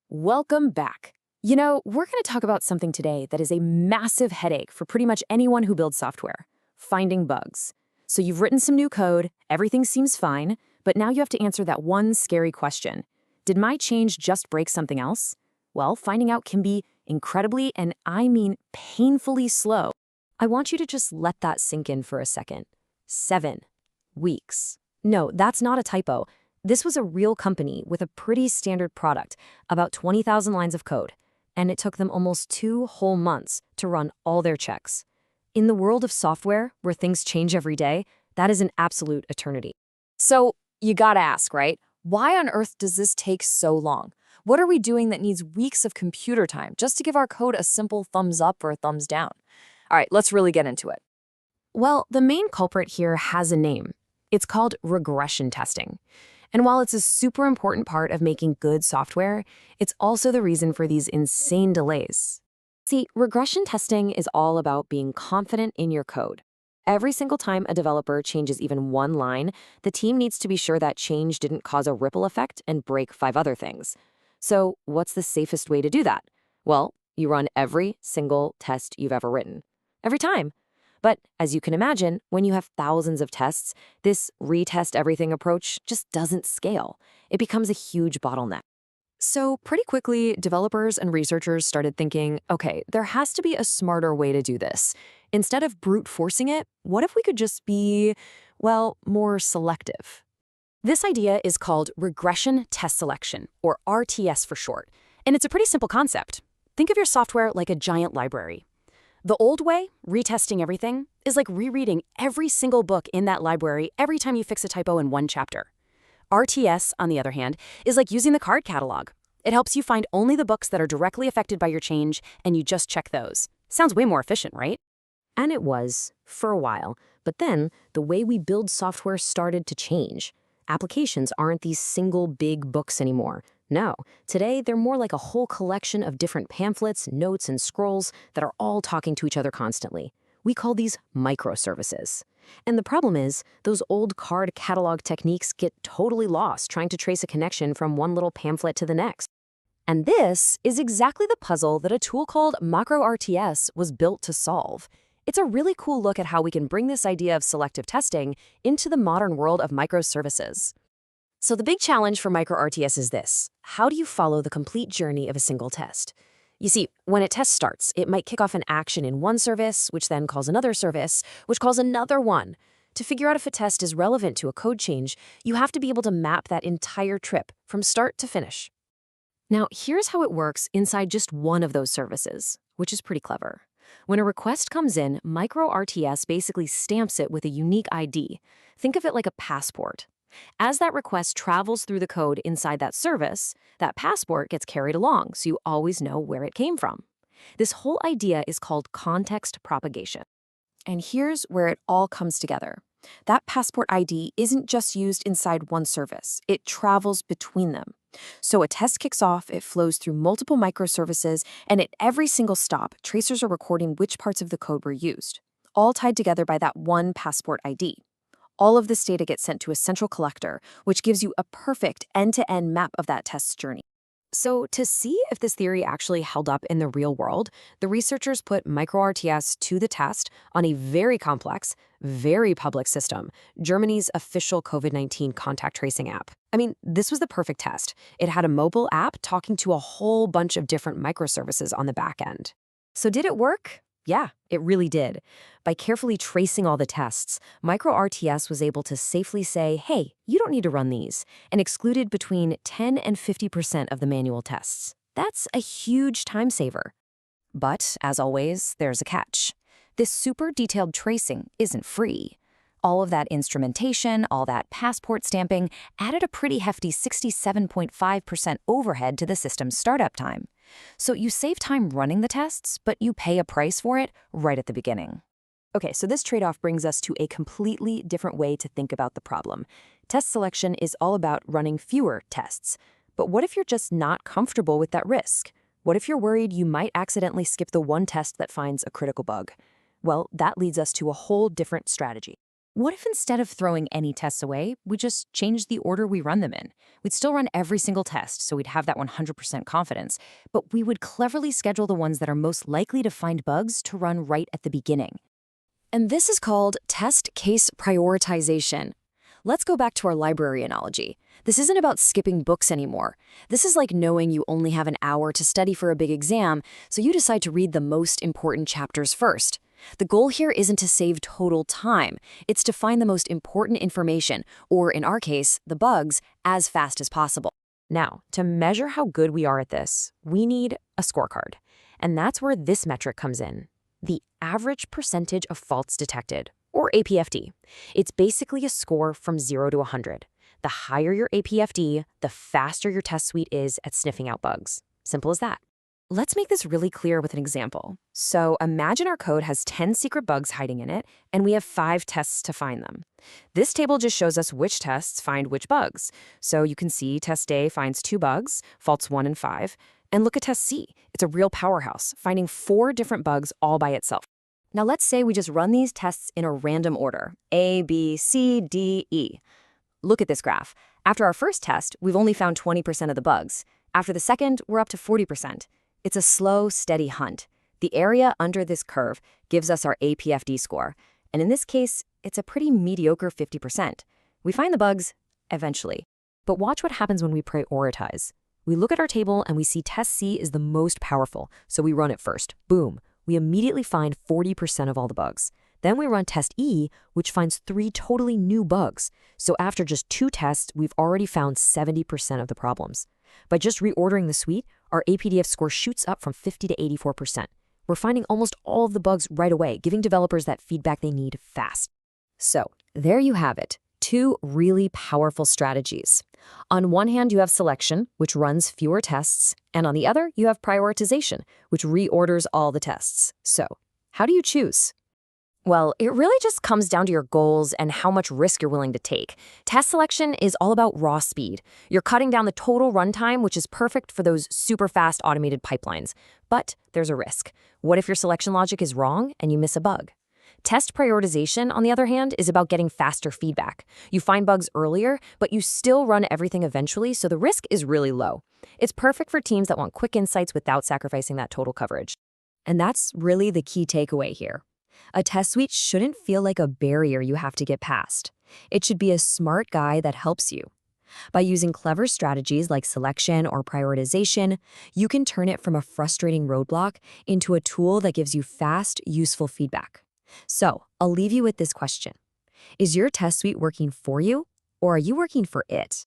Welcome back. We're going to talk about something today that is a massive headache for pretty much anyone who builds software: finding bugs. So you've written some new code, everything seems fine, but now you have to answer that one scary question. Did my change just break something else? Well, finding out can be incredibly, and I mean painfully slow. I want you to just let that sink in for a second. 7 weeks. No, that's not a typo. This was a real company with a pretty standard product, about 20,000 lines of code, and it took them almost 2 whole months to run all their checks. In the world of software, where things change every day, that is an absolute eternity. So you gotta ask, right? Why on earth does this take so long? What are we doing that needs weeks of computer time just to give our code a simple thumbs up or a thumbs down? All right, let's really get into it. Well, the main culprit here has a name. It's called regression testing. And while it's a super important part of making good software, it's also the reason for these insane delays. See, regression testing is all about being confident in your code. Every single time a developer changes even one line, the team needs to be sure that change didn't cause a ripple effect and break 5 other things. So, what's the safest way to do that? Well, you run every single test you've ever written. Every time. But as you can imagine, when you have thousands of tests, this retest everything approach just doesn't scale. It becomes a huge bottleneck. So pretty quickly, developers and researchers started thinking, okay, there has to be a smarter way to do this. Instead of brute forcing it, what if we could just be, well, more selective? This idea is called regression test selection, or RTS for short. And it's a pretty simple concept. Think of your software like a giant library. The old way, retesting everything, is like rereading every single book in that library every time you fix a typo in one chapter. RTS, on the other hand, is like using the card catalog. It helps you find only the books that are directly affected by your change, and you just check those. Sounds way more efficient, right? And it was, for a while. But then, the way we build software started to change. Applications aren't these single big books anymore. No, today they're more like a whole collection of different pamphlets, notes, and scrolls that are all talking to each other constantly. We call these microservices. And the problem is, those old card catalog techniques get totally lost trying to trace a connection from one little pamphlet to the next. And this is exactly the puzzle that a tool called MacroRTS was built to solve. It's a really cool look at how we can bring this idea of selective testing into the modern world of microservices. So the big challenge for MicroRTS is this: how do you follow the complete journey of a single test? You see, when a test starts, it might kick off an action in one service, which then calls another service, which calls another one. To figure out if a test is relevant to a code change, you have to be able to map that entire trip from start to finish. Now, here's how it works inside just one of those services, which is pretty clever. When a request comes in, MicroRTS basically stamps it with a unique ID. Think of it like a passport. As that request travels through the code inside that service, that passport gets carried along, so you always know where it came from. This whole idea is called context propagation. And here's where it all comes together. That passport ID isn't just used inside one service, it travels between them. So a test kicks off, it flows through multiple microservices, and at every single stop, tracers are recording which parts of the code were used, all tied together by that one passport ID. All of this data gets sent to a central collector, which gives you a perfect end-to-end map of that test's journey. So to see if this theory actually held up in the real world, the researchers put MicroRTS to the test on a very complex, very public system, Germany's official COVID-19 contact tracing app. I mean, this was the perfect test. It had a mobile app talking to a whole bunch of different microservices on the back end. So did it work? Yeah, it really did. By carefully tracing all the tests, MicroRTS was able to safely say, hey, you don't need to run these, and excluded between 10 and 50% of the manual tests. That's a huge time saver. But, as always, there's a catch. This super detailed tracing isn't free. All of that instrumentation, all that passport stamping, added a pretty hefty 67.5% overhead to the system's startup time. So you save time running the tests, but you pay a price for it right at the beginning. Okay, so this trade-off brings us to a completely different way to think about the problem. Test selection is all about running fewer tests. But what if you're just not comfortable with that risk? What if you're worried you might accidentally skip the one test that finds a critical bug? Well, that leads us to a whole different strategy. What if instead of throwing any tests away, we just changed the order we run them in? We'd still run every single test, so we'd have that 100% confidence, but we would cleverly schedule the ones that are most likely to find bugs to run right at the beginning. And this is called test case prioritization. Let's go back to our library analogy. This isn't about skipping books anymore. This is like knowing you only have an hour to study for a big exam, so you decide to read the most important chapters first. The goal here isn't to save total time. It's to find the most important information, or in our case, the bugs, as fast as possible. Now, to measure how good we are at this, we need a scorecard. And that's where this metric comes in, the average percentage of faults detected, or APFD. It's basically a score from 0 to 100. The higher your APFD, the faster your test suite is at sniffing out bugs. Simple as that. Let's make this really clear with an example. So imagine our code has 10 secret bugs hiding in it, and we have 5 tests to find them. This table just shows us which tests find which bugs. So you can see test A finds 2 bugs, faults 1 and 5. And look at test C. It's a real powerhouse, finding 4 different bugs all by itself. Now let's say we just run these tests in a random order, A, B, C, D, E. Look at this graph. After our first test, we've only found 20% of the bugs. After the second, we're up to 40%. It's a slow, steady hunt. The area under this curve gives us our APFD score, and in this case, it's a pretty mediocre 50%. We find the bugs eventually. But watch what happens when we prioritize. We look at our table and we see test C is the most powerful, so we run it first. Boom. We immediately find 40% of all the bugs. Then we run test E, which finds 3 totally new bugs. So after just 2 tests, we've already found 70% of the problems. By just reordering the suite, our APDF score shoots up from 50 to 84%. We're finding almost all of the bugs right away, giving developers that feedback they need fast. So there you have it, 2 really powerful strategies. On one hand, you have selection, which runs fewer tests, and on the other, you have prioritization, which reorders all the tests. So how do you choose? Well, it really just comes down to your goals and how much risk you're willing to take. Test selection is all about raw speed. You're cutting down the total runtime, which is perfect for those super fast automated pipelines. But there's a risk. What if your selection logic is wrong and you miss a bug? Test prioritization, on the other hand, is about getting faster feedback. You find bugs earlier, but you still run everything eventually, so the risk is really low. It's perfect for teams that want quick insights without sacrificing that total coverage. And that's really the key takeaway here. A test suite shouldn't feel like a barrier you have to get past. It should be a smart guide that helps you. By using clever strategies like selection or prioritization, you can turn it from a frustrating roadblock into a tool that gives you fast, useful feedback. So, I'll leave you with this question. Is your test suite working for you, or are you working for it?